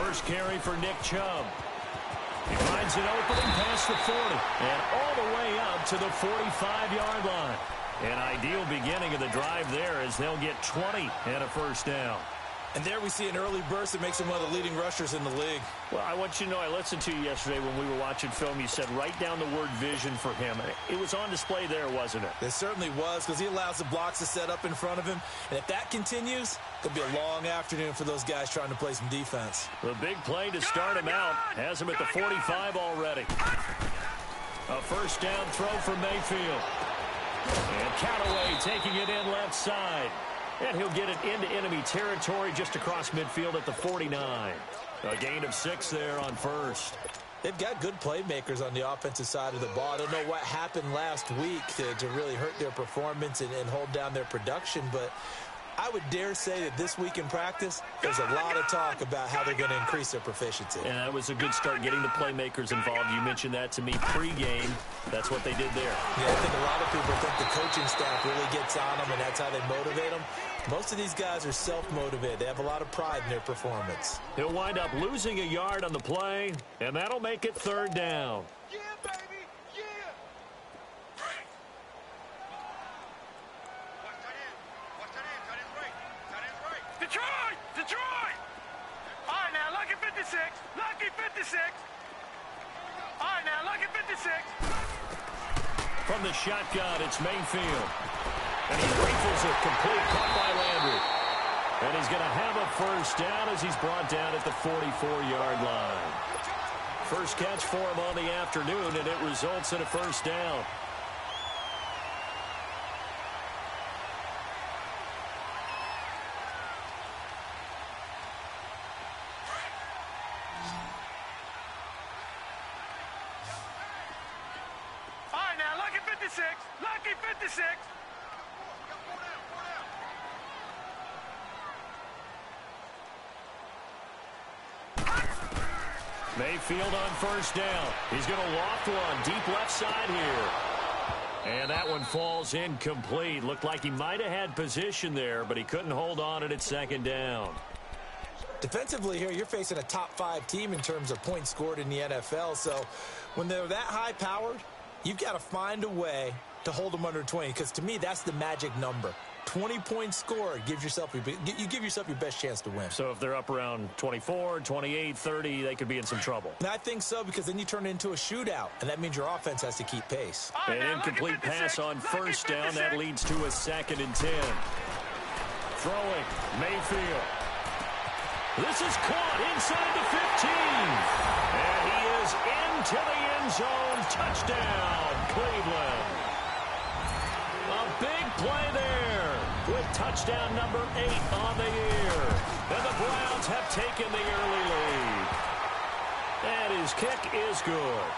first carry for Nick Chubb. He finds an opening past the 40 and all the way up to the 45-yard line. An ideal beginning of the drive there as they'll get 20 and a first down. And there we see an early burst that makes him one of the leading rushers in the league. Well, I want you to know, I listened to you yesterday when we were watching film. You said write down the word vision for him. It was on display there, wasn't it? It certainly was, because he allows the blocks to set up in front of him. And if that continues, it'll be a long afternoon for those guys trying to play some defense. The big play to start him out has him at the 45 already. A first down throw for Mayfield. And Callaway taking it in left side. And he'll get it into enemy territory just across midfield at the 49. A gain of 6 there on first. They've got good playmakers on the offensive side of the ball. I don't know what happened last week to really hurt their performance and hold down their production, but I would dare say that this week in practice, there's a lot of talk about how they're going to increase their proficiency. And that was a good start, getting the playmakers involved. You mentioned that to me pregame. That's what they did there. Yeah, I think a lot of people think the coaching staff really gets on them, and that's how they motivate them. Most of these guys are self-motivated. They have a lot of pride in their performance. He'll wind up losing a yard on the play, and that'll make it third down. Yeah, baby, yeah. Detroit! Detroit! All right, now, lucky 56. Lucky 56. All right, now, lucky 56. From the shotgun, it's Mayfield. And he rifles it complete, caught by Landry. And he's going to have a first down as he's brought down at the 44-yard line. First catch for him on the afternoon, and it results in a first down. All right, now, lucky 56. Lucky 56. Mayfield on first down. He's going to loft one deep left side here. And that one falls incomplete. Looked like he might have had position there, but he couldn't hold on it at second down. Defensively here, you're facing a top-5 team in terms of points scored in the NFL. So when they're that high-powered, you've got to find a way to hold them under 20, because to me, that's the magic number. 20 points scored gives yourself you give yourself your best chance to win. So if they're up around 24, 28, 30, they could be in some trouble. And I think so, because then you turn it into a shootout, and that means your offense has to keep pace. An incomplete pass on first down. That leads to a 2nd and 10. Throwing, Mayfield. This is caught inside the 15. And he is into the end zone. Touchdown, Cleveland. A big play there with touchdown number 8 on the year. And the Browns have taken the early lead. And his kick is good.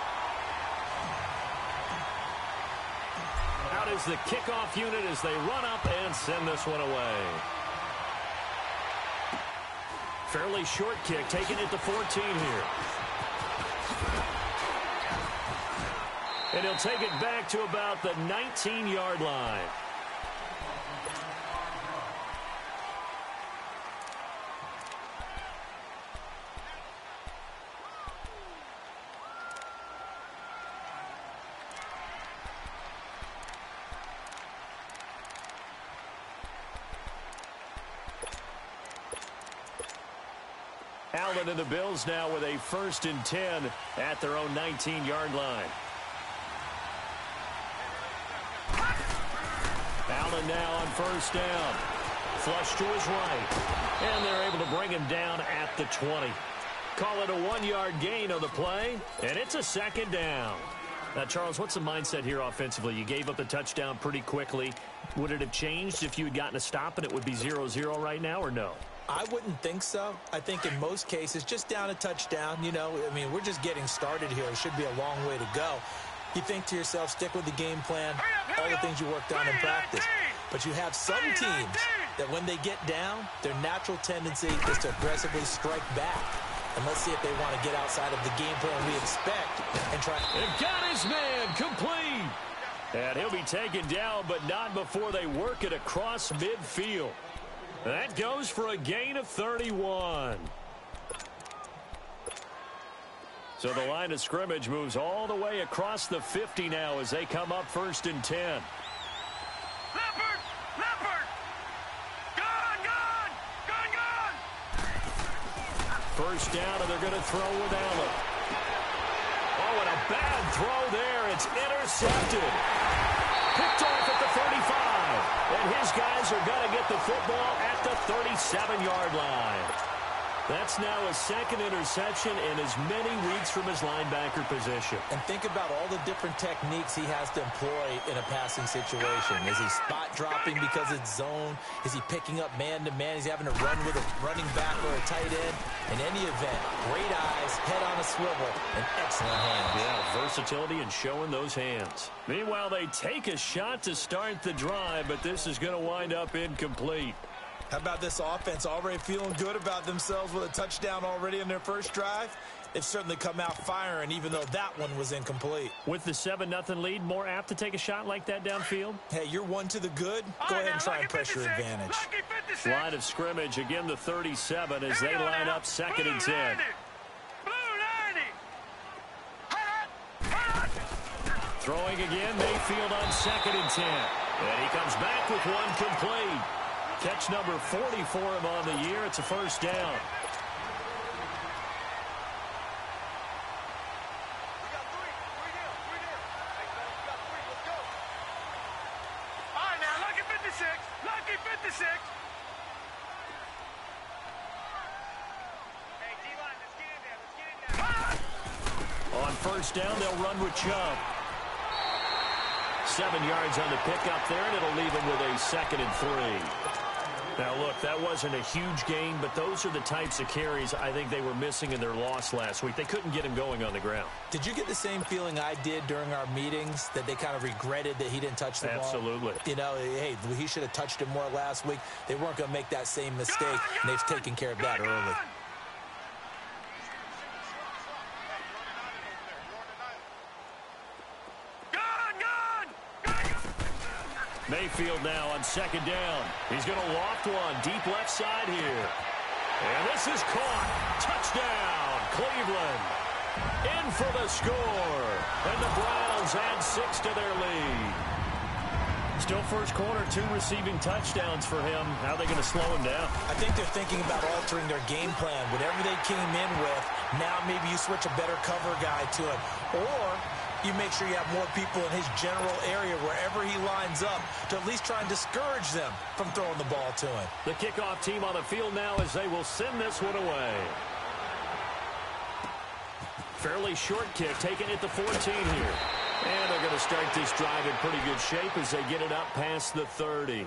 Out is the kickoff unit as they run up and send this one away. Fairly short kick, taking it to 14 here. And he'll take it back to about the 19-yard line. Allen and the Bills now with a 1st and 10 at their own 19-yard line. Allen now on first down. Flush to his right. And they're able to bring him down at the 20. Call it a 1-yard gain on the play, and it's a 2nd down. Now, Charles, what's the mindset here offensively? You gave up a touchdown pretty quickly. Would it have changed if you had gotten a stop and it would be 0-0 right now, or no? I wouldn't think so. I think in most cases, just down a touchdown, you know, I mean, we're just getting started here. It should be a long way to go. You think to yourself, stick with the game plan, all the things you worked on in practice. But you have some teams that when they get down, their natural tendency is to aggressively strike back. And let's see if they want to get outside of the game plan we expect and try. They've got his man complete. And he'll be taken down, but not before they work it across midfield. That goes for a gain of 31. So the line of scrimmage moves all the way across the 50 now as they come up 1st and 10. Leopard! Leopard! Gun! Gun! Gun! Gun! First down, and they're going to throw with Allen. Oh, and a bad throw there. It's intercepted. Picked off at the 35. And his guys are going to get the football at the 37-yard line. That's now a second interception in as many weeks from his linebacker position. And think about all the different techniques he has to employ in a passing situation. Is he spot dropping because it's zone? Is he picking up man-to-man? Is he having to run with a running back or a tight end? In any event, great eyes, head on a swivel, and excellent hands. Yeah, versatility and showing those hands. Meanwhile, they take a shot to start the drive, but this is going to wind up incomplete. How about this offense already feeling good about themselves with a touchdown already in their first drive? They've certainly come out firing, even though that one was incomplete. With the 7-0 lead, more apt to take a shot like that downfield? Hey, you're one to the good. Go ahead and try and press your advantage. Line of scrimmage, again the 37 as they line up 2nd and 10. Throwing again, Mayfield on 2nd and 10. And he comes back with one complete. Catch number 40 for him on the year. It's a first down. All right, now, lucky 56. Lucky 56. Hey, D-line, let's get in there. Let's get in there. On first down, they'll run with Chubb. 7 yards on the pickup there, and it'll leave him with a 2nd and 3. Now, look, that wasn't a huge gain, but those are the types of carries I think they were missing in their loss last week. They couldn't get him going on the ground. Did you get the same feeling I did during our meetings, that they kind of regretted that he didn't touch the ball? Absolutely. You know, hey, he should have touched it more last week. They weren't going to make that same mistake, and they've taken care of that early. Mayfield now on 2nd down. He's going to loft one deep left side here. And this is caught. Touchdown, Cleveland. In for the score. And the Browns add 6 to their lead. Still first quarter, 2 receiving touchdowns for him. How are they going to slow him down? I think they're thinking about altering their game plan. Whatever they came in with, now maybe you switch a better cover guy to it. Or you make sure you have more people in his general area wherever he lines up to at least try and discourage them from throwing the ball to him. The kickoff team on the field now as they will send this one away. Fairly short kick, taken at the 14 here. And they're going to start this drive in pretty good shape as they get it up past the 30.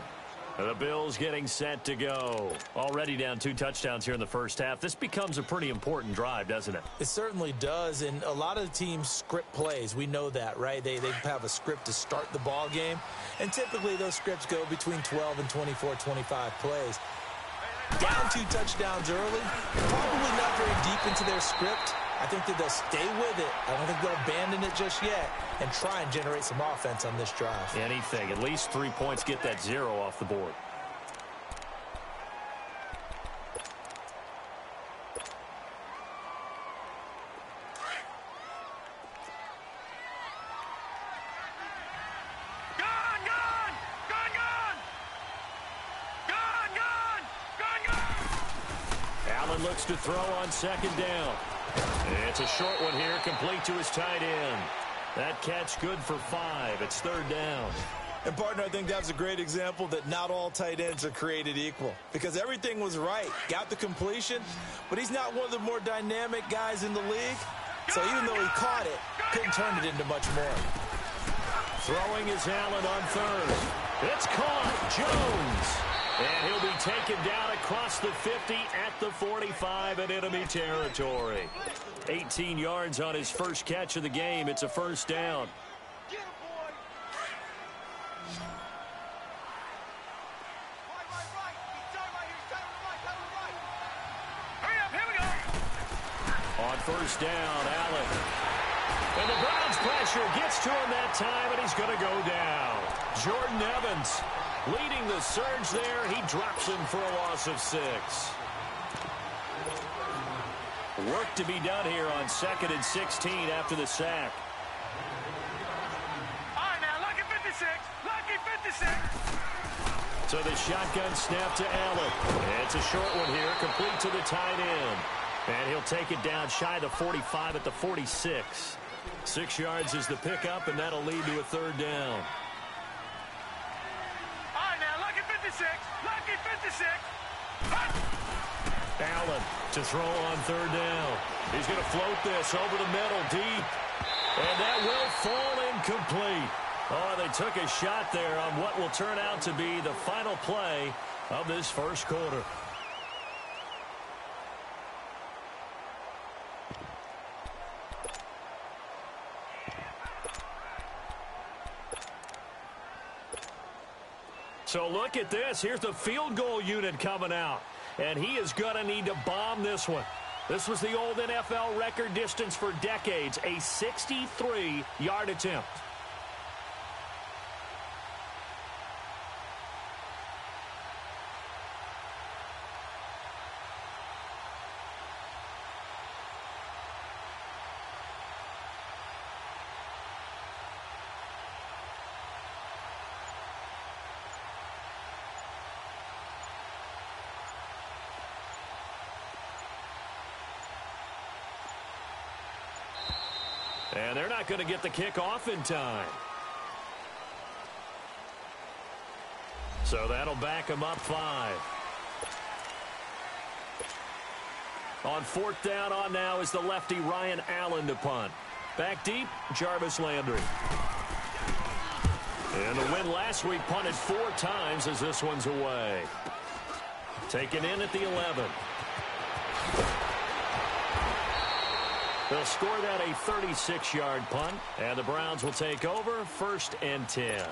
The Bills getting set to go. Already down 2 touchdowns here in the first half. This becomes a pretty important drive, doesn't it? It certainly does, and a lot of the teams script plays. We know that, right? They have a script to start the ball game, and typically those scripts go between 12 and 24, 25 plays. Down 2 touchdowns early, probably not very deep into their script. I think that they'll stay with it. I don't think they'll abandon it just yet and try and generate some offense on this drive. Anything. At least 3 points, get that 0 off the board. Looks to throw on 2nd down. It's a short one here, complete to his tight end. That catch good for 5. It's 3rd down. And, partner, I think that's a great example that not all tight ends are created equal, because everything was right. Got the completion, but he's not one of the more dynamic guys in the league. So even though he caught it, couldn't turn it into much more. Throwing is Allen on 3rd. It's caught. Jones. And he'll be taken down across the 50 at the 45 in enemy territory. 18 yards on his first catch of the game. It's a first down. On first down, Allen. And the Browns pressure gets to him that time, and he's going to go down. Jordan Evans leading the surge there. He drops him for a loss of 6. Work to be done here on 2nd and 16 after the sack. All right, now, lucky 56. Lucky 56. So the shotgun snap to Allen. It's a short one here, complete to the tight end. And he'll take it down shy of the 45 at the 46. 6 yards is the pickup, and that'll lead to a 3rd down. All right, now, lucky 56. Lucky 56. Allen to throw on 3rd down. He's going to float this over the middle deep. And that will fall incomplete. Oh, they took a shot there on what will turn out to be the final play of this first quarter. So look at this. Here's the field goal unit coming out. And he is going to need to bomb this one. This was the old NFL record distance for decades, a 63-yard attempt. And they're not going to get the kick off in time. So that'll back them up 5. On 4th down on now is the lefty Ryan Allen to punt. Back deep, Jarvis Landry. And the win last week punted 4 times as this one's away. Taken in at the 11. They'll score that a 36-yard punt, and the Browns will take over 1st and 10.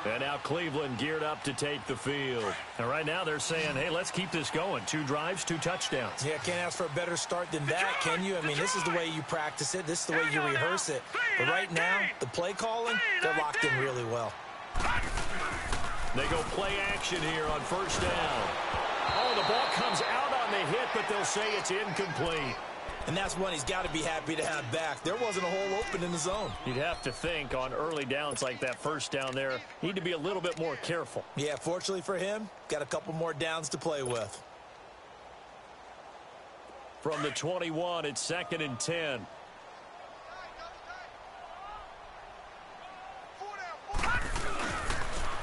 And now Cleveland geared up to take the field. And right now they're saying, hey, let's keep this going. 2 drives, 2 touchdowns. Yeah, can't ask for a better start than that, can you? I mean, this is the way you practice it. This is the way you rehearse it. But right now, the play calling, they're locked in really well. They go play action here on 1st down. Oh, the ball comes out on the hit, but they'll say it's incomplete. And that's one he's got to be happy to have back. There wasn't a hole open in the zone. You'd have to think on early downs like that 1st down there, need to be a little bit more careful. Yeah, fortunately for him, got a couple more downs to play with. From the 21, it's 2nd and 10.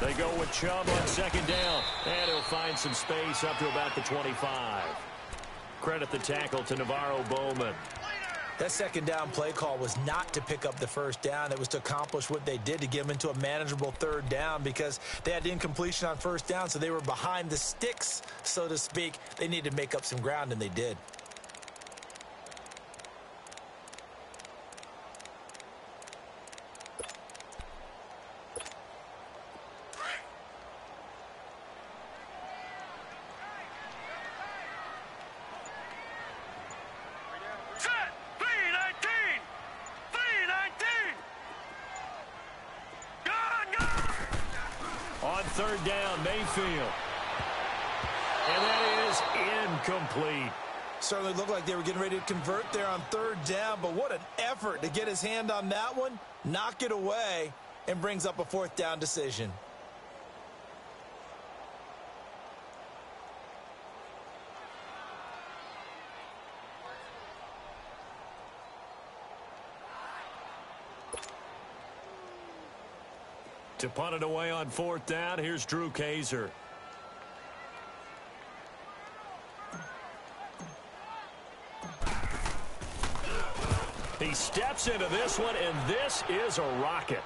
They go with Chubb on 2nd down, and he'll find some space up to about the 25. Credit the tackle to Navarro Bowman. That 2nd down play call was not to pick up the 1st down. It was to accomplish what they did, to get them into a manageable 3rd down, because they had incompletion on 1st down, so they were behind the sticks, so to speak. They needed to make up some ground, and they did. On 3rd down, Mayfield. And that is incomplete. Certainly looked like they were getting ready to convert there on 3rd down, but what an effort to get his hand on that one, knock it away, and brings up a 4th down decision. To punt it away on 4th down, here's Drew Kaiser. He steps into this one, and this is a rocket.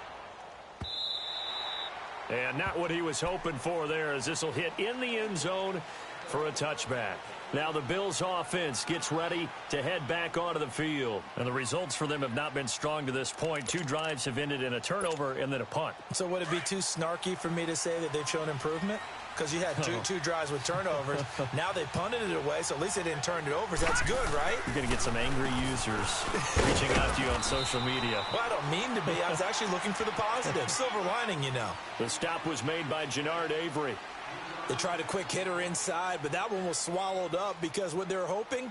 And not what he was hoping for there, as this will hit in the end zone for a touchback. Now the Bills offense gets ready to head back onto the field. And the results for them have not been strong to this point. 2 drives have ended in a turnover and then a punt. So would it be too snarky for me to say that they've shown improvement? Because you had two drives with turnovers. Now they punted it away, so at least they didn't turn it over. So that's good, right? You're going to get some angry users reaching out to you on social media. Well, I don't mean to be. I was actually looking for the positive. Silver lining, you know. The stop was made by Jannard Avery. They tried a quick hitter inside, but that one was swallowed up because what they were hoping,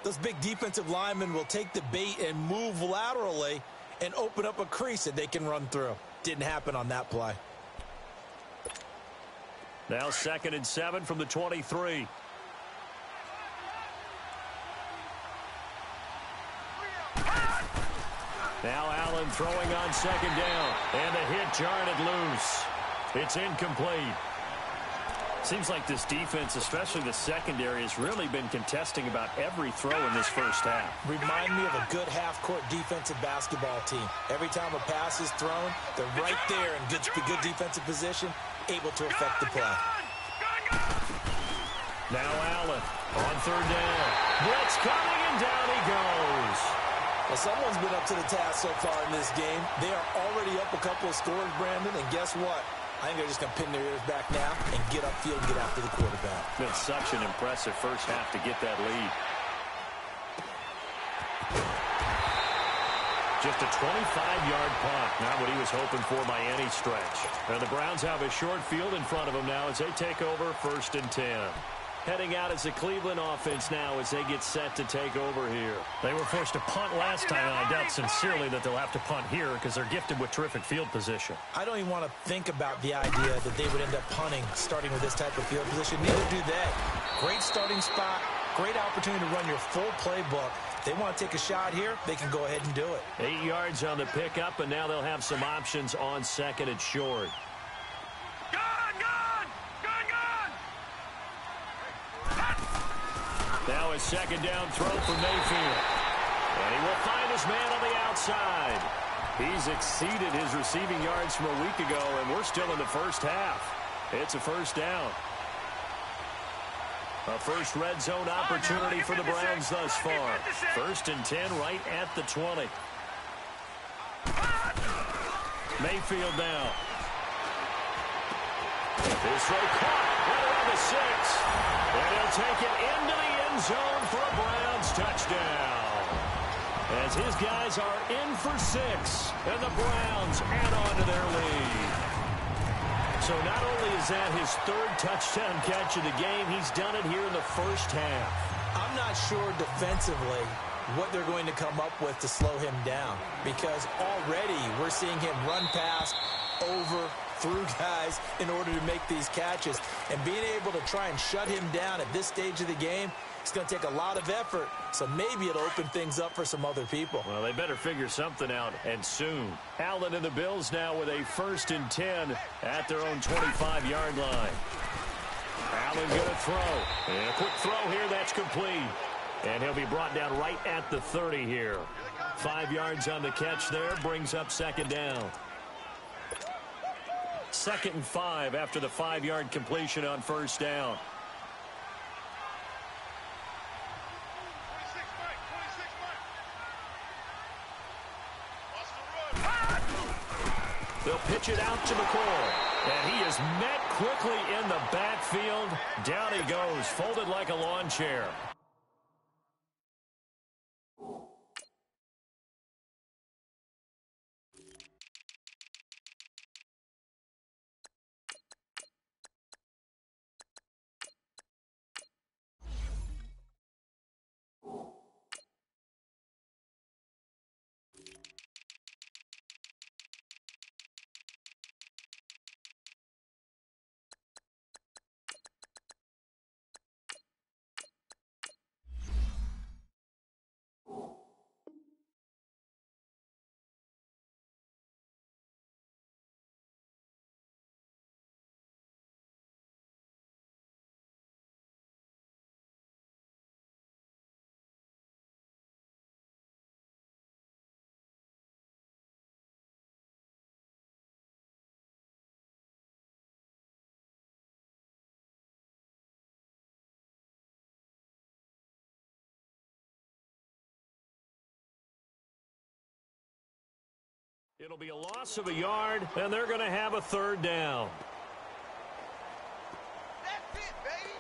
Those big defensive linemen will take the bait and move laterally and open up a crease that they can run through. Didn't happen on that play. Now 2nd and 7 from the 23. Now Allen throwing on 2nd down. And a hit jarred it loose. It's incomplete. Seems like this defense, especially the secondary, has really been contesting about every throw in this first half. Remind me of a good half-court defensive basketball team. Every time a pass is thrown, they're right there in good defensive position, able to affect the play. Now Allen on 3rd down. Blitz coming, and down he goes. Well, someone's been up to the task so far in this game. They are already up a couple of scores, Brandon, and guess what? I think they're just going to pin their ears back now and get upfield and get after the quarterback. Been such an impressive first half to get that lead. Just a 25-yard punt. Not what he was hoping for by any stretch. And the Browns have a short field in front of them now as they take over 1st and 10. Heading out as the Cleveland offense now as they get set to take over here. They were forced to punt last time, and I doubt sincerely that they'll have to punt here because they're gifted with terrific field position. I don't even want to think about the idea that they would end up punting starting with this type of field position. Neither do they. Great starting spot, great opportunity to run your full playbook. They want to take a shot here, they can go ahead and do it. 8 yards on the pickup, and now they'll have some options on 2nd and short. Now a 2nd down throw for Mayfield. And he will find his man on the outside. He's exceeded his receiving yards from a week ago, and we're still in the first half. It's a 1st down. A first red zone opportunity for the Browns thus far. 1st and 10 right at the 20. Mayfield now. This throw caught right around the 6. And he'll take it into the end zone for a Browns touchdown. As his guys are in for 6, and the Browns add on to their lead. So not only is that his 3rd touchdown catch of the game, he's done it here in the first half. I'm not sure defensively what they're going to come up with to slow him down, because already we're seeing him run past, over, through guys in order to make these catches. And being able to try and shut him down at this stage of the game, it's going to take a lot of effort. So maybe it'll open things up for some other people. Well, they better figure something out, and soon. Allen and the Bills now with a 1st and 10 at their own 25-yard line. Allen going to throw. And a quick throw here, that's complete. And he'll be brought down right at the 30 here. 5 yards on the catch there, brings up 2nd down. 2nd and 5 after the 5-yard completion on 1st down. They'll pitch it out to McCoy. And he is met quickly in the backfield. Down he goes, folded like a lawn chair. It'll be a loss of a yard, and they're going to have a 3rd down. That's it, baby.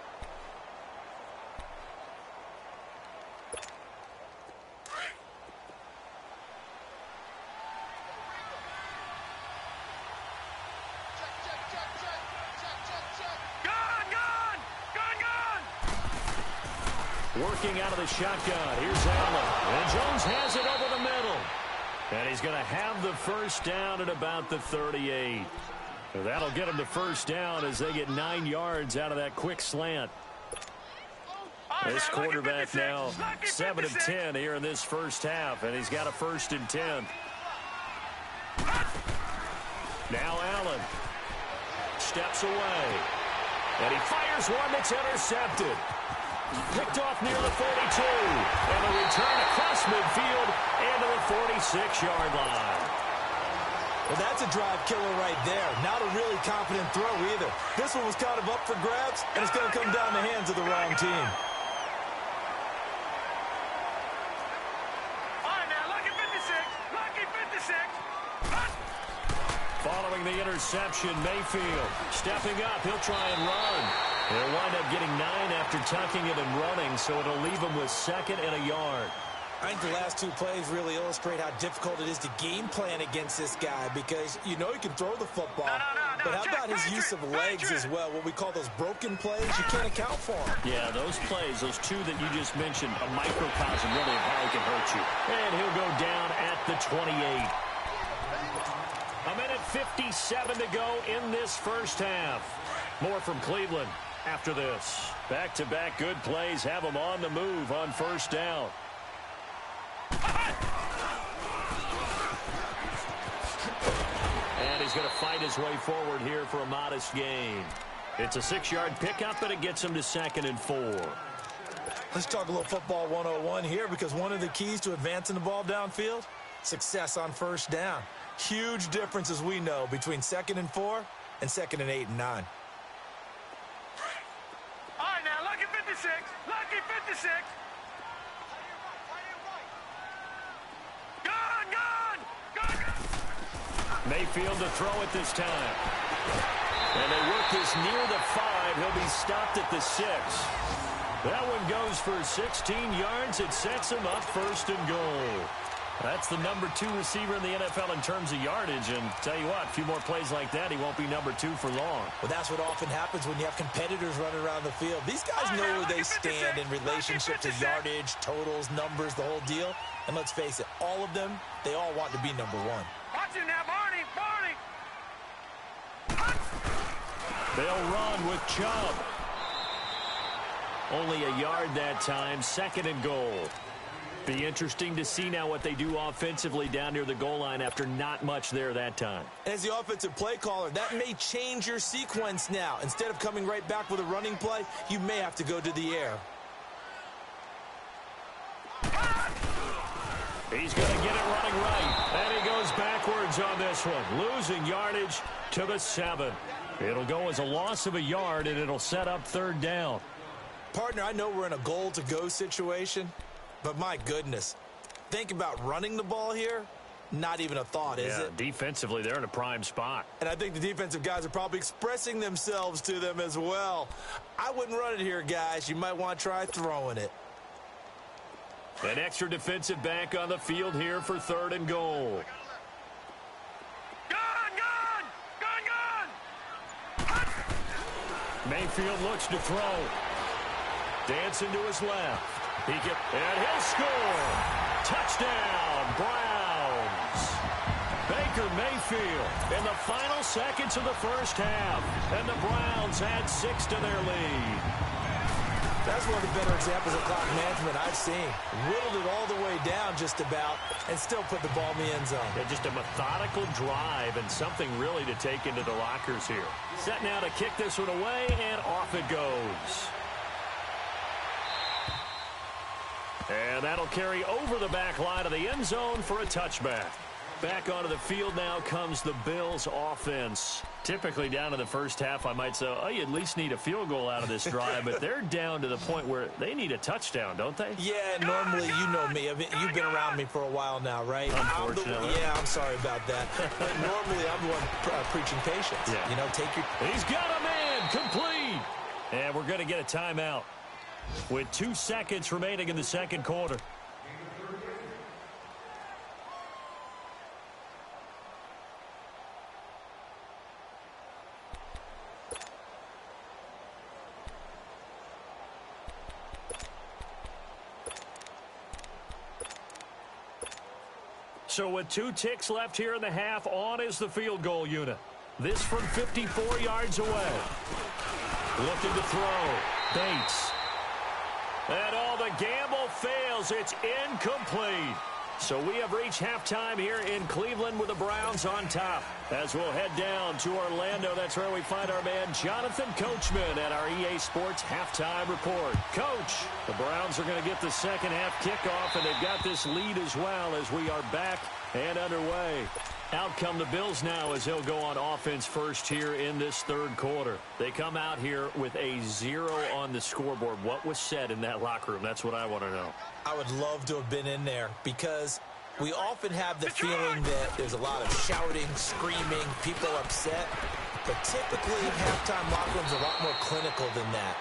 Gun! Working out of the shotgun. Here's Allen. And Jones has it over the middle. And he's going to have the first down at about the 38. So that'll get him to first down as they get 9 yards out of that quick slant. This quarterback now 7 of 10 here in this first half, and he's got a 1st and 10. Now Allen steps away, and he fires one that's intercepted. Picked off near the 42, and a return across midfield into the 46-yard line. Well, that's a drive killer right there. Not a really confident throw either. This one was kind of up for grabs, and it's going to come down the hands of the wrong team. All right, now, lucky 56. Lucky 56. Following the interception, Mayfield stepping up. He'll try and run. He'll wind up getting 9 after tucking it and running, so it'll leave him with 2nd and a yard. I think the last 2 plays really illustrate how difficult it is to game plan against this guy because you know he can throw the football, but how about his use of legs as well, what we call those broken plays? You can't account for them. Yeah, those plays, those 2 that you just mentioned, a microcosm really of how he can hurt you. And he'll go down at the 28. A minute 57 to go in this first half. More from Cleveland after this. Back-to-back good plays have them on the move on first down. And he's going to fight his way forward here for a modest gain. It's a 6-yard pickup, but it gets him to 2nd and 4. Let's talk a little football 101 here because one of the keys to advancing the ball downfield, success on first down. Huge difference, as we know, between 2nd and 4 and 2nd and 8 and 9. All right, now, lucky 56. Lucky 56. Mayfield to throw it this time. And they work this near the 5. He'll be stopped at the 6. That one goes for 16 yards. It sets him up 1st and goal. That's the number 2 receiver in the NFL in terms of yardage. And tell you what, a few more plays like that, he won't be number 2 for long. Well, that's what often happens when you have competitors running around the field. These guys know where they stand in relationship to yardage, totals, numbers, the whole deal. And let's face it, all of them, they all want to be number 1. Watch him now, Barney. Barney. They'll run with Chubb. Only a yard that time, 2nd and goal. Be interesting to see now what they do offensively down near the goal line after not much there that time. As the offensive play caller, that may change your sequence now. Instead of coming right back with a running play, you may have to go to the air. He's going to get it running right. And he goes backwards on this one. Losing yardage to the 7. It'll go as a loss of a yard, and it'll set up 3rd down. Partner, I know we're in a goal-to-go situation, but my goodness, think about running the ball here. Not even a thought, is it? Defensively, they're in a prime spot. And I think the defensive guys are probably expressing themselves to them as well. I wouldn't run it here, guys. You might want to try throwing it. An extra defensive back on the field here for 3rd and goal. Mayfield looks to throw. Dancing to his left. And he'll score. Touchdown, Browns. Baker Mayfield in the final seconds of the first half. And the Browns add 6 to their lead. That's one of the better examples of clock management I've seen. Whittled it all the way down just about and still put the ball in the end zone. Yeah, just a methodical drive and something really to take into the lockers here. Set now to kick this one away, and off it goes. And that'll carry over the back line of the end zone for a touchback. Back onto the field now comes the Bills offense. Typically down to the first half, I might say, oh, you at least need a field goal out of this drive, but they're down to the point where they need a touchdown, don't they? Yeah, normally, you know me. You've been around me for a while now, right? Unfortunately. I'm sorry about that. But normally, I'm the one preaching patience. Yeah. You know, take your... He's got a man, complete. And we're going to get a timeout with 2 seconds remaining in the second quarter. So with 2 ticks left here in the half, on is the field goal unit. This from 54 yards away. Looking to throw. Bates. And all the gamble fails. It's incomplete. So we have reached halftime here in Cleveland with the Browns on top. As we'll head down to Orlando, that's where we find our man Jonathan Coachman at our EA Sports Halftime Report. Coach, the Browns are going to get the second half kickoff, and they've got this lead as well as we are back and underway. Out come the Bills now as they'll go on offense first here in this third quarter. They come out here with a 0 on the scoreboard. What was said in that locker room? That's what I want to know. I would love to have been in there because we often have the feeling that there's a lot of shouting, screaming, people upset. But typically, halftime locker rooms are a lot more clinical than that.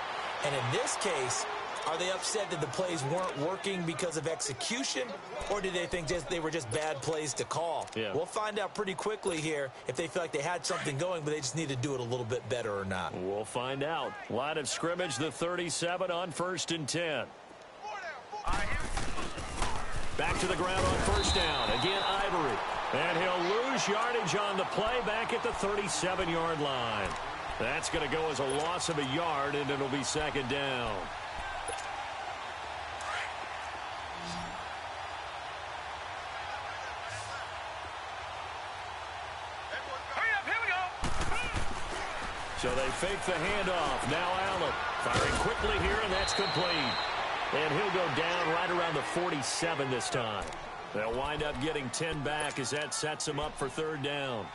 And in this case, are they upset that the plays weren't working because of execution, or do they think they were just bad plays to call? Yeah. We'll find out pretty quickly here if they feel like they had something going, but they just need to do it a little bit better or not. We'll find out. Line of scrimmage, the 37 on 1st and 10. Back to the ground on 1st down. Again, Ivory. And he'll lose yardage on the play back at the 37-yard line. That's going to go as a loss of a yard, and it'll be 2nd down. So they fake the handoff. Now Allen firing quickly here, and that's complete. And he'll go down right around the 47 this time. They'll wind up getting 10 back as that sets them up for 3rd down.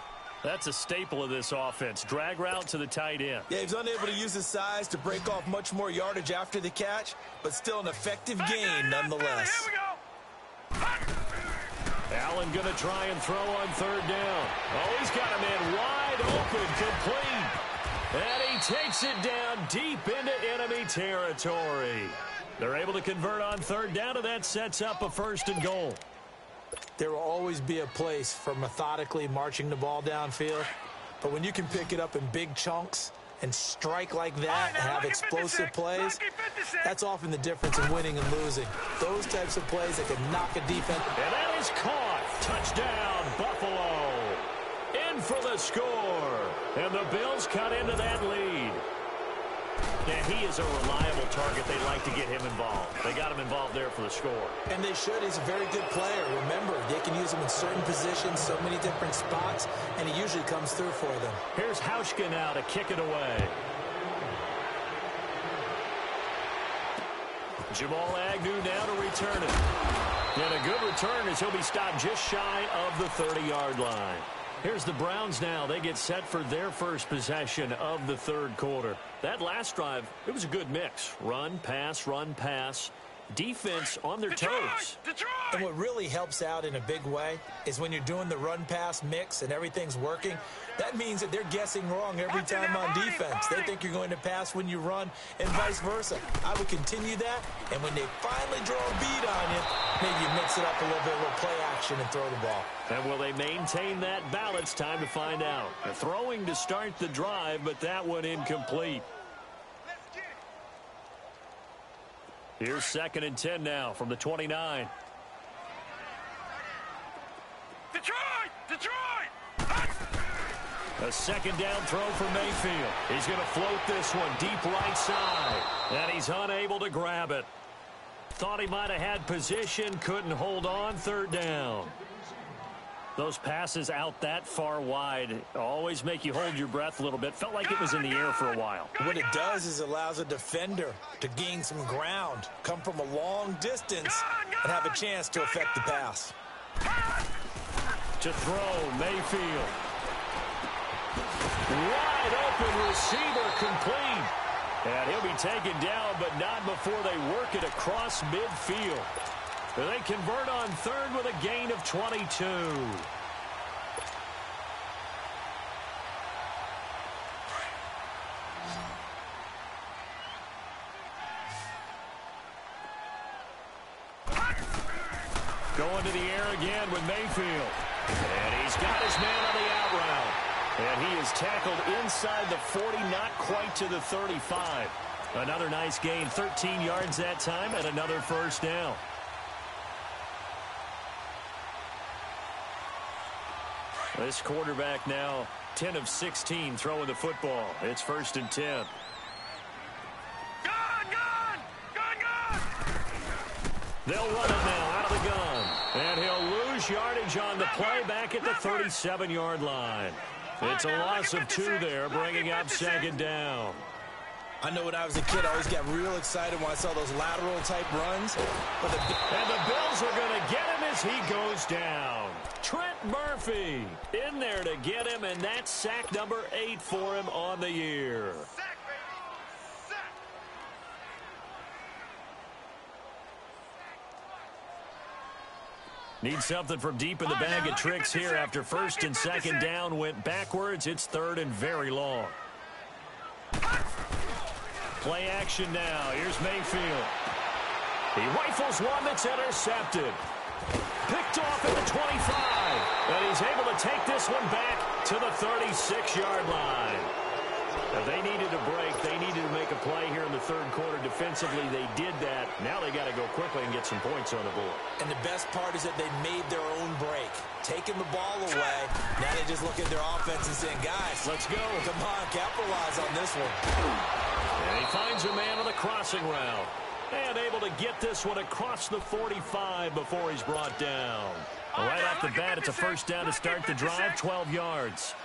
That's a staple of this offense. Drag route to the tight end. Yeah, he's unable to use his size to break off much more yardage after the catch, but still an effective gain nonetheless. Allen going to try and throw on 3rd down. Oh, he's got a man wide open, complete. And he takes it down deep into enemy territory. They're able to convert on 3rd down, and that sets up a 1st and goal. There will always be a place for methodically marching the ball downfield, but when you can pick it up in big chunks and strike like that and have explosive plays, that's often the difference in winning and losing. Those types of plays that can knock a defense. And that is caught. Touchdown, Buffalo. In for the score. And the Bills cut into that lead. And he is a reliable target. They like to get him involved. They got him involved there for the score. And they should. He's a very good player. Remember, they can use him in certain positions, so many different spots, and he usually comes through for them. Here's Hauschka now to kick it away. Jamal Agnew now to return it. And a good return as he'll be stopped just shy of the 30-yard line. Here's the Browns now. They get set for their first possession of the 3rd quarter. That last drive, it was a good mix. Run, pass, defense on their toes. And what really helps out in a big way is when you're doing the run-pass mix and everything's working, that means that they're guessing wrong every time on defense. They think you're going to pass when you run and vice versa. I would continue that, and when they finally draw a bead on you, maybe you mix it up a little bit, a little play action and throw the ball. And will they maintain that balance? Time to find out. They're throwing to start the drive, but that one incomplete. Here's 2nd and 10 now from the 29. Detroit! A 2nd down throw for Mayfield. He's going to float this one deep right side. And he's unable to grab it. Thought he might have had position, couldn't hold on. 3rd down. Those passes out that far wide always make you hold your breath a little bit. Felt like it was in the air for a while. What it does is it allows a defender to gain some ground, come from a long distance, and have a chance to affect the pass. To throw, Mayfield. Wide open receiver, complete. And he'll be taken down, but not before they work it across midfield. They convert on 3rd with a gain of 22. Going to the air again with Mayfield. And he's got his man on the out route. And he is tackled inside the 40, not quite to the 35. Another nice gain, 13 yards that time, and another 1st down. This quarterback now 10 of 16 throwing the football. It's 1st and 10. They'll run it now out of the gun. And he'll lose yardage on the play back at the 37-yard line. It's a loss of 2 there, bringing up 2nd down. I know when I was a kid, I always got real excited when I saw those lateral-type runs. And the Bills are going to get him as he goes down. Trent Murphy in there to get him, and that's sack number 8 for him on the year. Need something from deep in the bag of tricks here after 1st and 2nd down went backwards. It's 3rd and very long. Play action now. Here's Mayfield. He rifles one that's intercepted. Picked off at the 25. And he's able to take this one back to the 36-yard line. Now, they needed a break. They needed to make a play here in the 3rd quarter. Defensively, they did that. Now they got to go quickly and get some points on the board. And the best part is that they made their own break. Taking the ball away. Now they just look at their offense and saying, guys, let's go. Come on, capitalize on this one. And he finds a man on the crossing route. And able to get this one across the 45 before he's brought down. Right off the bat, it's a 1st down to start the drive, 12 yards.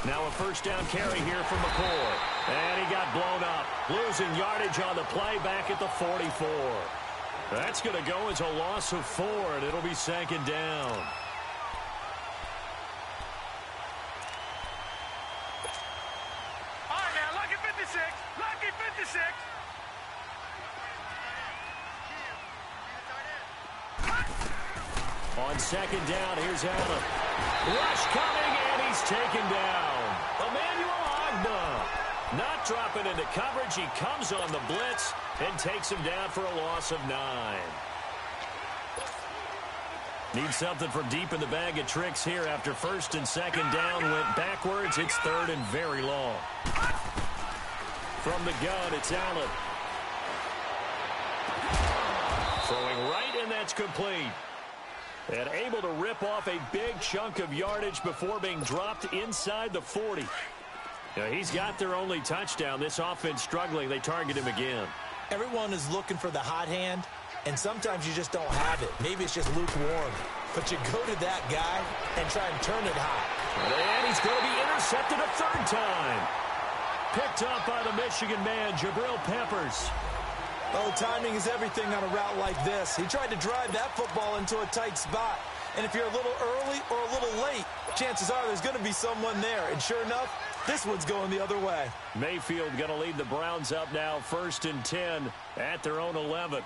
Now a 1st down carry here from McCoy. And he got blown up. Losing yardage on the play back at the 44. That's going to go as a loss of 4, and it'll be 2nd down. All right, now, lucky 56. Lucky 56. On 2nd down, here's Allen. Rush coming, and he's taken down. Emmanuel Ogbah not dropping into coverage. He comes on the blitz and takes him down for a loss of 9. Need something from deep in the bag of tricks here after 1st and 2nd down went backwards. It's 3rd and very long. From the gun, it's Allen. Throwing right, and that's complete. And able to rip off a big chunk of yardage before being dropped inside the 40. Now, he's got their only touchdown. This offense struggling. They target him again. Everyone is looking for the hot hand, and sometimes you just don't have it. Maybe it's just lukewarm. But you go to that guy and try and turn it hot. And he's going to be intercepted a 3rd time. Picked up by the Michigan man, Jabril Peppers. Oh, timing is everything on a route like this. He tried to drive that football into a tight spot. And if you're a little early or a little late, chances are there's going to be someone there. And sure enough, this one's going the other way. Mayfield going to lead the Browns up now, 1st and 10 at their own 11.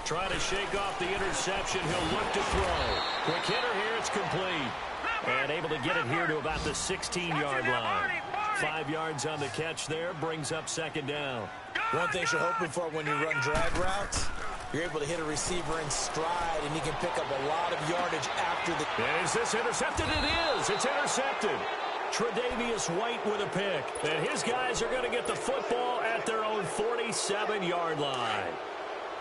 Trying to shake off the interception. He'll look to throw. Quick hitter here. It's complete. And able to get it here to about the 16-yard line. 5 yards on the catch there. Brings up 2nd down. One thing you're hoping for when you run drag routes, you're able to hit a receiver in stride, and he can pick up a lot of yardage after the... And is this intercepted? It is. It's intercepted. Tre'Davious White with a pick. And his guys are going to get the football at their own 47-yard line.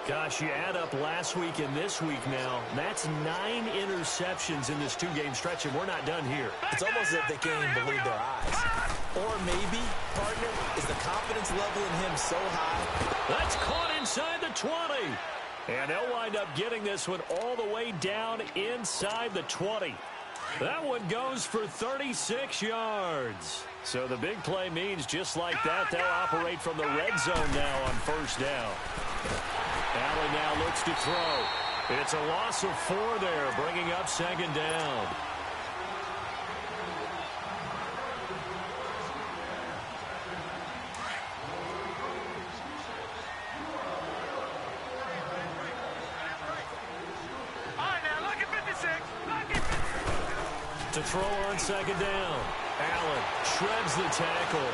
Gosh, you add up last week and this week now, that's 9 interceptions in this 2-game stretch, and we're not done here. It's almost as if they can't even believe their eyes. Or maybe, partner, is the confidence level in him so high? That's caught inside the 20. And they'll wind up getting this one all the way down inside the 20. That one goes for 36 yards. So the big play means just like that, they'll operate from the red zone now on 1st down. Allen now looks to throw. It's a loss of 4 there, bringing up 2nd down. To throw on 2nd down. Allen shreds the tackle.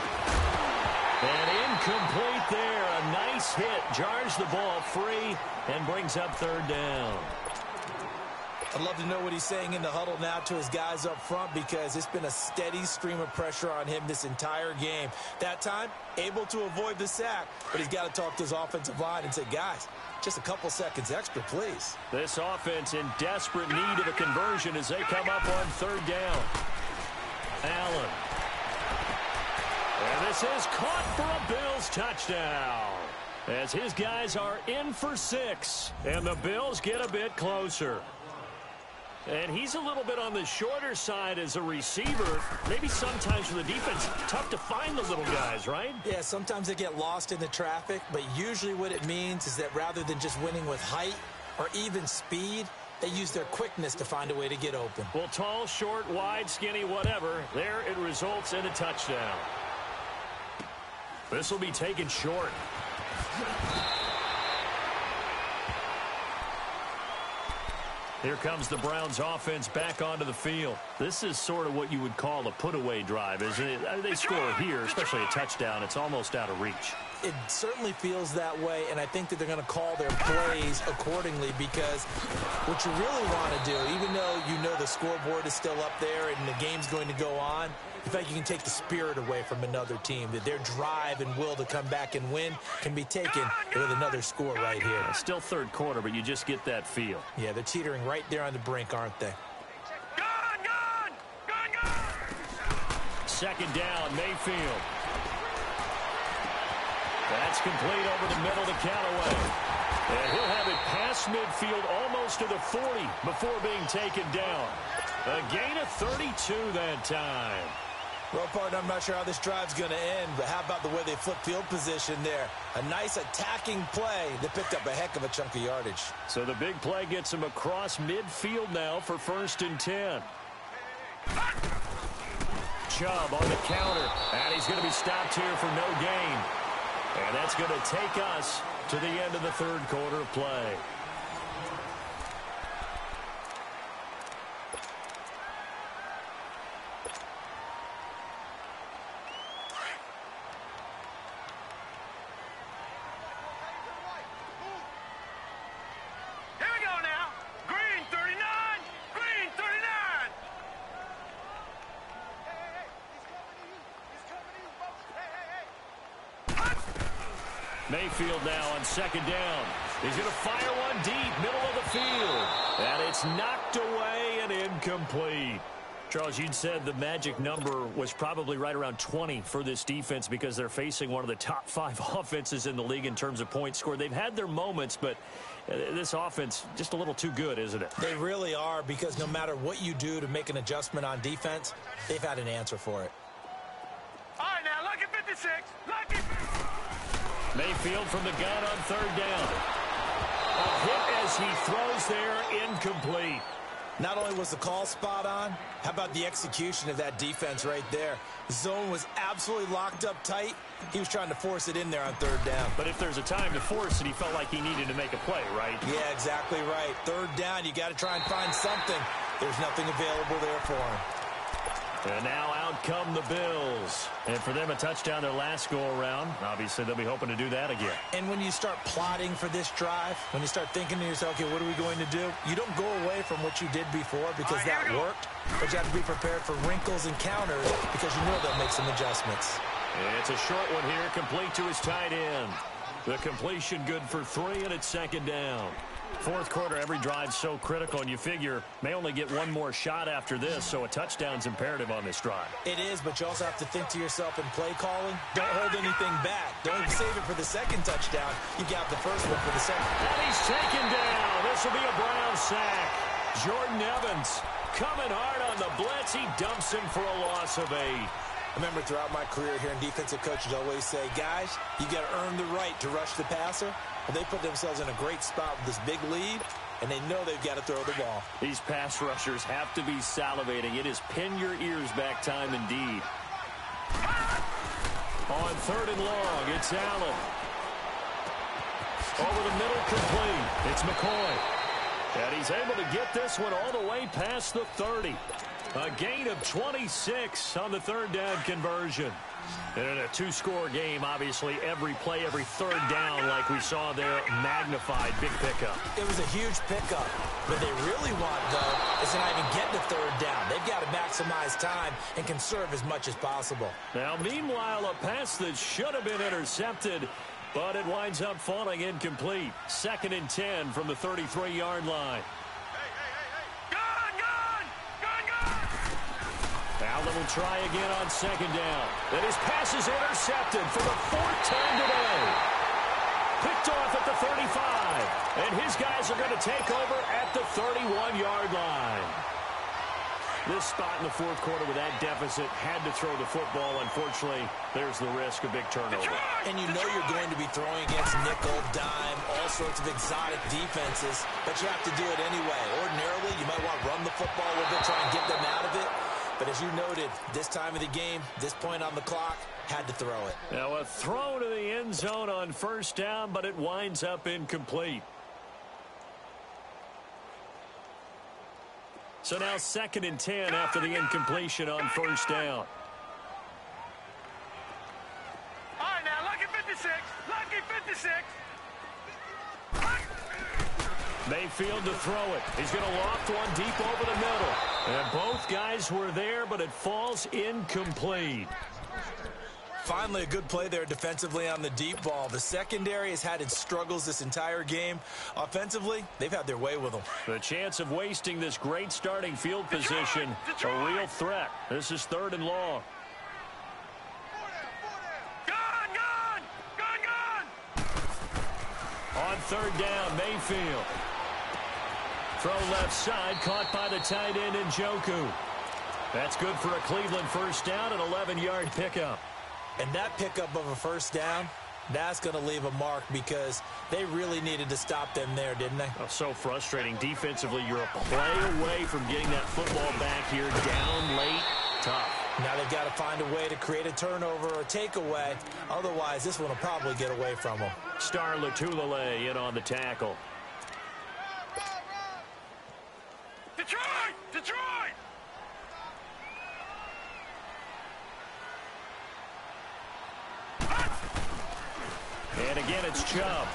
And incomplete there. A nice hit. Jars the ball free and brings up 3rd down. I'd love to know what he's saying in the huddle now to his guys up front, because it's been a steady stream of pressure on him this entire game. That time, able to avoid the sack, but he's got to talk to his offensive line and say, guys, just a couple seconds extra, please. This offense in desperate need of a conversion as they come up on third down. Allen. And this is caught for a Bills touchdown, as his guys are in for 6, and the Bills get a bit closer. And he's a little bit on the shorter side as a receiver. Maybe sometimes for the defense, tough to find the little guys, right? Yeah, sometimes they get lost in the traffic, but usually what it means is that rather than just winning with height or even speed, they use their quickness to find a way to get open. Well, tall, short, wide, skinny, whatever, there it results in a touchdown. This will be taken short. Here comes the Browns offense back onto the field. This is sort of what you would call a put-away drive, isn't it? They score here, especially a touchdown. It's almost out of reach. It certainly feels that way, and I think that they're going to call their plays accordingly, because what you really want to do, even though you know the scoreboard is still up there and the game's going to go on, in fact, you can take the spirit away from another team, that their drive and will to come back and win can be taken with another score right here. It's still third quarter, but you just get that feel. Yeah, they're teetering right there on the brink, aren't they? Second down, Mayfield. That's complete over the middle to Callaway. And he'll have it past midfield almost to the 40 before being taken down. A gain of 32 that time. Well, partner, I'm not sure how this drive's going to end, but how about the way they flip field position there? A nice attacking play that picked up a heck of a chunk of yardage. So the big play gets him across midfield now for 1st and 10. Chubb on the counter, and he's going to be stopped here for no gain. And that's going to take us to the end of the third quarter of play. Mayfield now on second down. He's going to fire one deep, middle of the field. And it's knocked away and incomplete. Charles, you'd said the magic number was probably right around 20 for this defense, because they're facing one of the top 5 offenses in the league in terms of points scored. They've had their moments, but this offense just a little too good, isn't it? They really are, because no matter what you do to make an adjustment on defense, they've had an answer for it. All right, now, lucky 56. Lucky. Mayfield from the gun on third down. A hit as he throws there, incomplete. Not only was the call spot on, how about the execution of that defense right there? The zone was absolutely locked up tight. He was trying to force it in there on third down. But if there's a time to force it, he felt like he needed to make a play, right? Yeah, exactly right. Third down, you got to try and find something. There's nothing available there for him. And now out come the Bills. And for them, a touchdown their last go-around. Obviously, they'll be hoping to do that again. And when you start plotting for this drive, when you start thinking to yourself, okay, what are we going to do? You don't go away from what you did before, because that worked. But you have to be prepared for wrinkles and counters, because you know they'll make some adjustments. It's a short one here, complete to his tight end. The completion good for 3, and it's second down. Fourth quarter, every drive's so critical, and you figure may only get one more shot after this, so a touchdown's imperative on this drive. It is, but you also have to think to yourself in play calling, don't hold anything back. Don't save it for the second touchdown. You got the first one for the second. And he's taken down. This will be a Brown sack. Jordan Evans coming hard on the blitz. He dumps him for a loss of 8. I remember throughout my career here in defensive coaches always say, guys, you got to earn the right to rush the passer. Well, they put themselves in a great spot with this big lead, and they know they've got to throw the ball. These pass rushers have to be salivating. It is pin your ears back time indeed. On third and long, it's Allen. Over the middle, complete. It's McCoy. And he's able to get this one all the way past the 30. A gain of 26 on the third down conversion. And in a two-score game, obviously, every play, every third down, like we saw there, magnified. Big pickup. It was a huge pickup. What they really want, though, is to not even get to third down. They've got to maximize time and conserve as much as possible. Now, meanwhile, a pass that should have been intercepted, but it winds up falling incomplete. 2nd and 10 from the 33-yard line. Allen will try again on 2nd down. And his pass is intercepted for the 4th time today. Picked off at the 35. And his guys are going to take over at the 31-yard line. This spot in the 4th quarter with that deficit, had to throw the football. Unfortunately, there's the risk of big turnover. And you know you're going to be throwing against nickel, dime, all sorts of exotic defenses, but you have to do it anyway. Ordinarily, you might want to run the football a little bit, try and get them out of it. But as you noted, this time of the game, this point on the clock, had to throw it. Now a throw to the end zone on 1st down, but it winds up incomplete. So now 2nd and 10 after the incompletion on 1st down. All right, now, lucky 56. Lucky 56. Mayfield to throw it. He's going to loft one deep over the middle. And both guys were there, but it falls incomplete. Finally, a good play there defensively on the deep ball. The secondary has had its struggles this entire game. Offensively, they've had their way with them. The chance of wasting this great starting field position, a real threat. This is 3rd and long. On 3rd down, Mayfield. Throw left side, caught by the tight end Njoku. That's good for a Cleveland 1st down, an 11-yard pickup. And that pickup of a 1st down, that's going to leave a mark because they really needed to stop them there, didn't they? Oh, so frustrating. Defensively, you're a play away from getting that football back here. Down late, tough. Now they've got to find a way to create a turnover or takeaway. Otherwise, this one will probably get away from them. Star Latulele in on the tackle. Detroit! Detroit! And again, it's Chubb.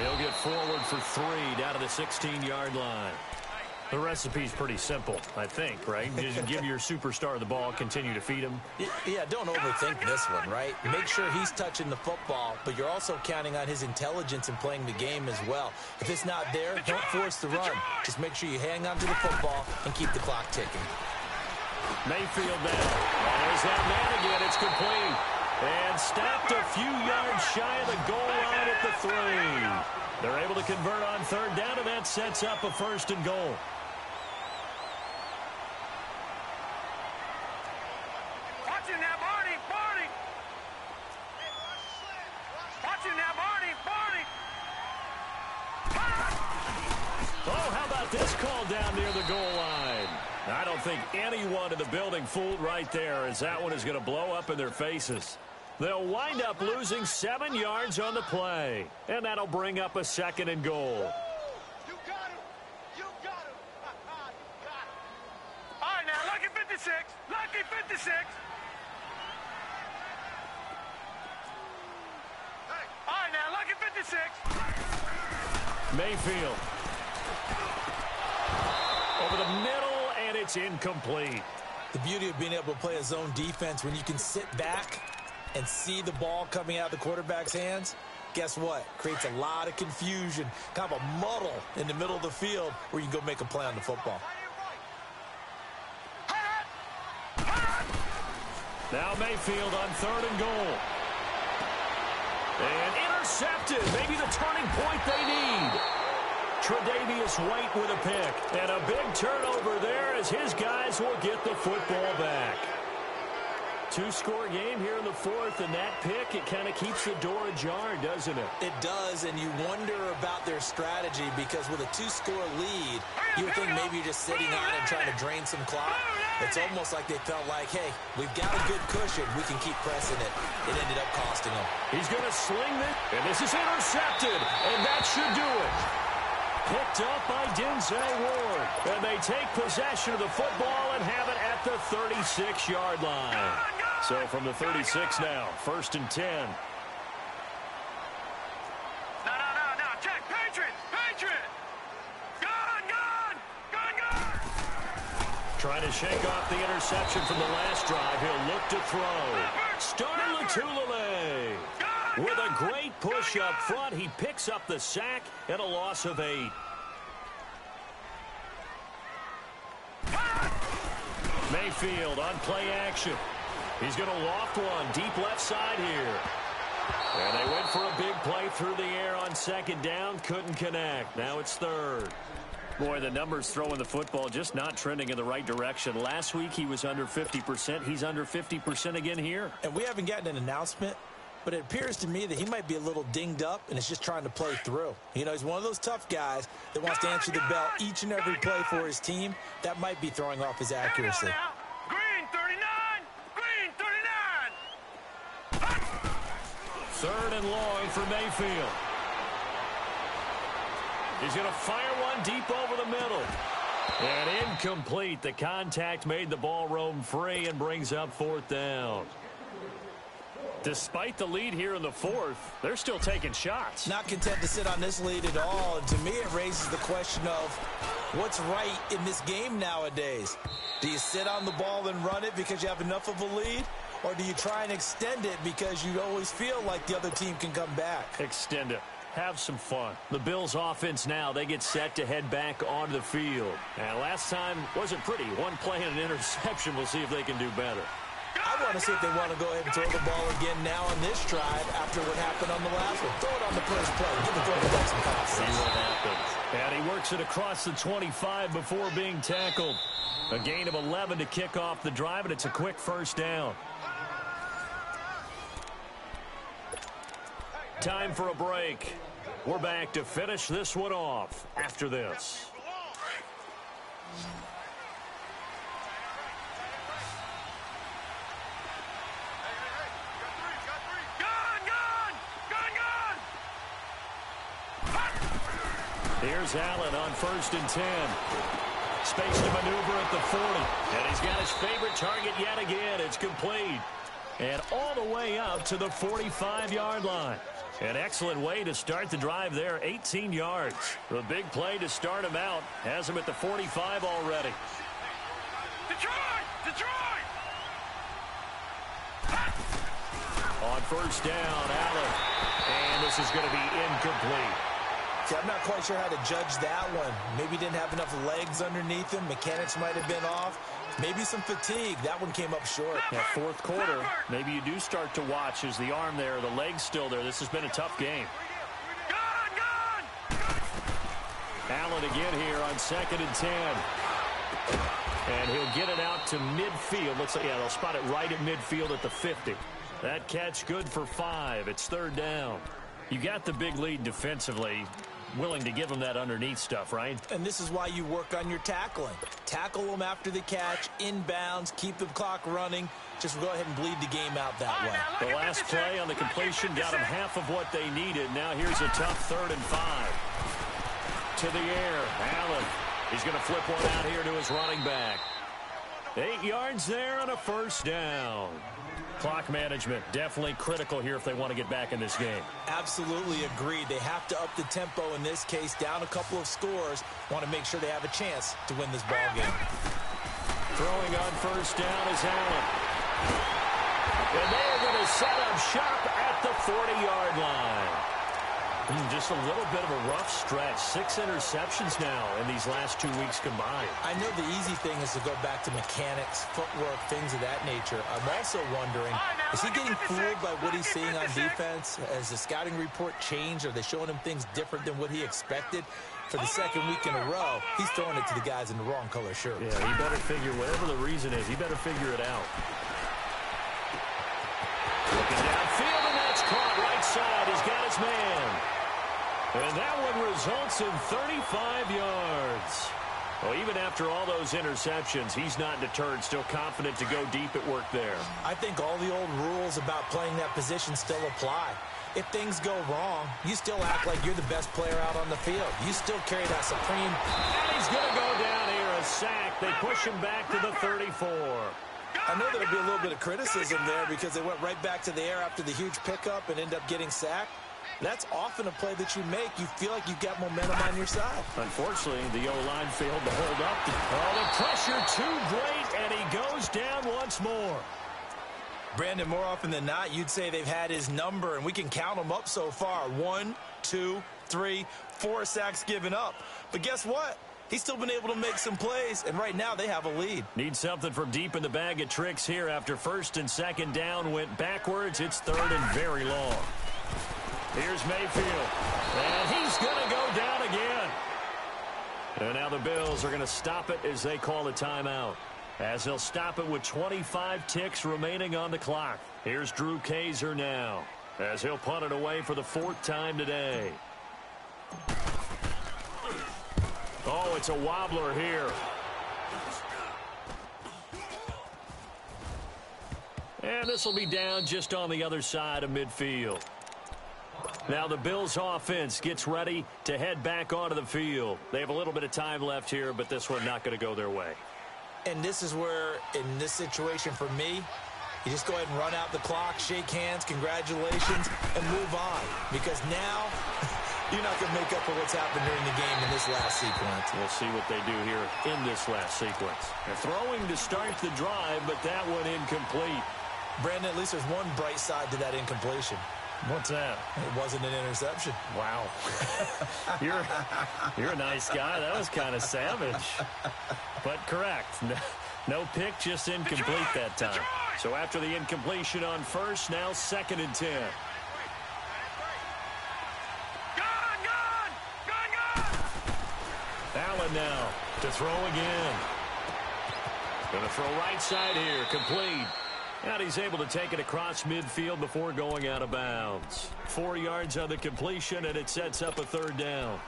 He'll get forward for 3 down to the 16-yard line. The recipe's pretty simple, I think, right? Just give your superstar the ball, continue to feed him. Yeah, don't overthink this one, right? Make sure he's touching the football, but you're also counting on his intelligence in playing the game as well. If it's not there, don't force the run. Just make sure you hang on to the football and keep the clock ticking. Mayfield now. And there's that man again. It's complete. And stopped a few yards shy of the goal line at the 3. They're able to convert on 3rd down, and that sets up a 1st and goal. Watch him now, Barney! Barney! Watch him now, Barney! Barney! Oh, how about this call down near the goal line? I don't think anyone in the building fooled right there, as that one is going to blow up in their faces. They'll wind up losing 7 yards on the play, and that'll bring up a 2nd and goal. You got him! You got him! You got him! All right, now, lucky 56! Lucky 56! All right, now, lucky 56! Mayfield. Over the middle, and it's incomplete. The beauty of being able to play a zone defense when you can sit back and see the ball coming out of the quarterback's hands, guess what? Creates a lot of confusion, kind of a muddle in the middle of the field where you can go make a play on the football. Now Mayfield on 3rd and goal. And intercepted. Maybe the turning point they need. Tre'Davious White with a pick. And a big turnover there as his guys will get the football back. 2-score game here in the 4th, and that pick, it kind of keeps the door ajar, doesn't it? It does, and you wonder about their strategy because with a 2-score lead, you would think maybe you're just sitting on it and trying to drain some clock. It's almost like they felt like, hey, we've got a good cushion. We can keep pressing it. It ended up costing them. He's going to sling it, and this is intercepted, and that should do it. Picked up by Denzel Ward, and they take possession of the football and have it at the 36-yard line. So from the 36 now, 1st and 10. No. Check. Patriots. Gun. Trying to shake off the interception from the last drive. He'll look to throw. Star Lotulelei. With a great push up front, he picks up the sack and a loss of 8. Mayfield on play action. He's going to loft one deep left side here. And they went for a big play through the air on 2nd down. Couldn't connect. Now it's 3rd. Boy, the numbers throwing the football just not trending in the right direction. Last week he was under 50%. He's under 50% again here. And we haven't gotten an announcement, but it appears to me that he might be a little dinged up and is just trying to play through. You know, he's one of those tough guys that wants to answer the bell each and every play for his team. That might be throwing off his accuracy. Green 39. 3rd and long for Mayfield. He's going to fire one deep over the middle. And incomplete. The contact made the ball roam free and brings up 4th down. Despite the lead here in the 4th, they're still taking shots. Not content to sit on this lead at all. And to me, it raises the question of what's right in this game nowadays. Do you sit on the ball and run it because you have enough of a lead? Or do you try and extend it because you always feel like the other team can come back? Extend it. Have some fun. The Bills offense now, they get set to head back onto the field. And last time wasn't pretty. One play and an interception. We'll see if they can do better. I want to see if they want to go ahead and throw the ball again now on this drive after what happened on the last one. Throw it on the first play. Give the quarterback some confidence. See what happens. And he works it across the 25 before being tackled. A gain of 11 to kick off the drive, and it's a quick 1st down. Time for a break. We're back to finish this one off after this. Here's Allen on 1st and 10. Space to maneuver at the 40. And he's got his favorite target yet again. It's complete. And all the way up to the 45-yard line. An excellent way to start the drive there, 18 yards. The big play to start him out has him at the 45 already. Detroit! On 1st down, Allen. And this is going to be incomplete. See, I'm not quite sure how to judge that one. Maybe he didn't have enough legs underneath him. Mechanics might have been off. Maybe some fatigue. That one came up short. That 4th quarter, maybe you do start to watch as the arm there, the leg's still there. This has been a tough game. Allen again here on 2nd and 10. And he'll get it out to midfield. Looks like, yeah, they'll spot it right at midfield at the 50. That catch good for 5. It's 3rd down. You got the big lead defensively. Willing to give them that underneath stuff, right? And this is why you work on your tackling. Tackle them after the catch, inbounds, keep the clock running. Just go ahead and bleed the game out that way. The last play on the completion got them half of what they needed. Now here's a tough 3rd and 5. To the air, Allen. He's going to flip one out here to his running back. 8 yards there on a 1st down. Clock management definitely critical here if they want to get back in this game. Absolutely agreed. They have to up the tempo in this case, down a couple of scores. Want to make sure they have a chance to win this ball game. Throwing on 1st down is Allen. And they're going to set up shop at the 40-yard line. Just a little bit of a rough stretch. 6 interceptions now in these last 2 weeks combined. I know the easy thing is to go back to mechanics, footwork, things of that nature. I'm also wondering, is he getting fooled by what he's seeing on defense? Has the scouting report changed? Are they showing him things different than what he expected? For the 2nd week in a row, he's throwing it to the guys in the wrong color shirt. Yeah, he better figure, whatever the reason is, he better figure it out. Looking downfield, and that's caught right side. He's got his man. And that one results in 35 yards. Well, even after all those interceptions, he's not deterred, still confident to go deep at work there. I think all the old rules about playing that position still apply. If things go wrong, you still act like you're the best player out on the field. You still carry that supreme. And he's going to go down here, a sack. They push him back to the 34. I know there'll be a little bit of criticism there because they went right back to the air after the huge pickup and end up getting sacked. That's often a play that you make. You feel like you've got momentum on your side. Unfortunately, the O-line failed to hold up. Oh, the pressure too great, and he goes down once more. Brandon, more often than not, you'd say they've had his number, and we can count them up so far. 1, 2, 3, 4 sacks given up. But guess what? He's still been able to make some plays, and right now they have a lead. Need something from deep in the bag of tricks here after first and second down went backwards. It's third and very long. Here's Mayfield, and he's going to go down again. And now the Bills are going to stop it as they call a timeout, as they'll stop it with 25 ticks remaining on the clock. Here's Drew Kaiser now, as he'll punt it away for the 4th time today. Oh, it's a wobbler here. And this will be down just on the other side of midfield. Now the Bills offense gets ready to head back onto the field. They have a little bit of time left here, but this one not going to go their way. And this is where, in this situation for me, you just go ahead and run out the clock, shake hands, congratulations, and move on. Because now, you're not going to make up for what's happened during the game in this last sequence. We'll see what they do here in this last sequence. They're throwing to start the drive, but that one incomplete. Brandon, at least there's one bright side to that incompletion. What's that? It wasn't an interception. Wow. You're a nice guy. That was kind of savage. But correct. No pick, just incomplete that time. So after the incompletion on first, now 2nd and 10. Allen now to throw again. Going to throw right side here, complete. And he's able to take it across midfield before going out of bounds. 4 yards on the completion, and it sets up a 3rd down.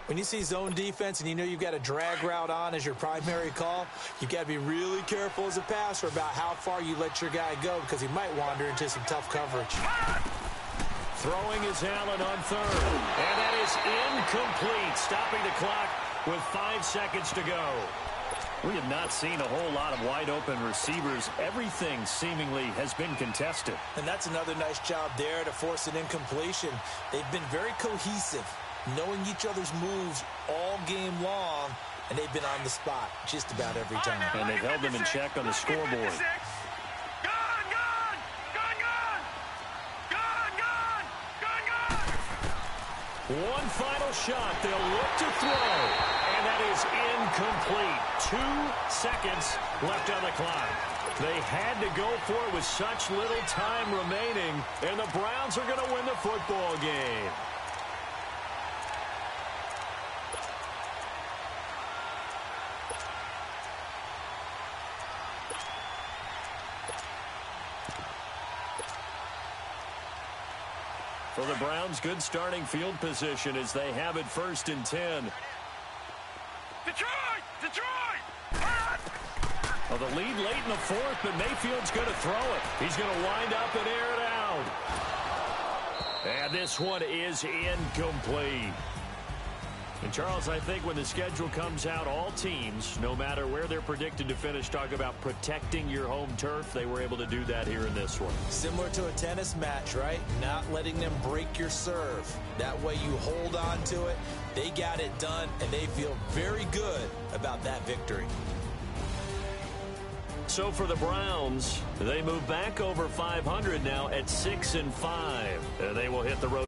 When you see zone defense and you know you've got a drag route on as your primary call, you've got to be really careful as a passer about how far you let your guy go because he might wander into some tough coverage. Throwing is Allen on 3rd, and that is incomplete, stopping the clock with 5 seconds to go. We have not seen a whole lot of wide-open receivers. Everything seemingly has been contested. And that's another nice job there to force an incompletion. They've been very cohesive, knowing each other's moves all game long, and they've been on the spot just about every time. And they've held them in check on the scoreboard. One final shot. They'll look to throw. And that is incomplete. 2 seconds left on the clock. They had to go for it with such little time remaining. And the Browns are going to win the football game. For the Browns, good starting field position as they have it 1st and 10. Detroit! Detroit! Well, the lead late in the 4th, but Mayfield's going to throw it. He's going to wind up and air it out. And this one is incomplete. And, Charles, I think when the schedule comes out, all teams, no matter where they're predicted to finish, talk about protecting your home turf. They were able to do that here in this one. Similar to a tennis match, right? Not letting them break your serve. That way you hold on to it. They got it done, and they feel very good about that victory. So for the Browns, they move back over 500 now at 6-5. They will hit the road.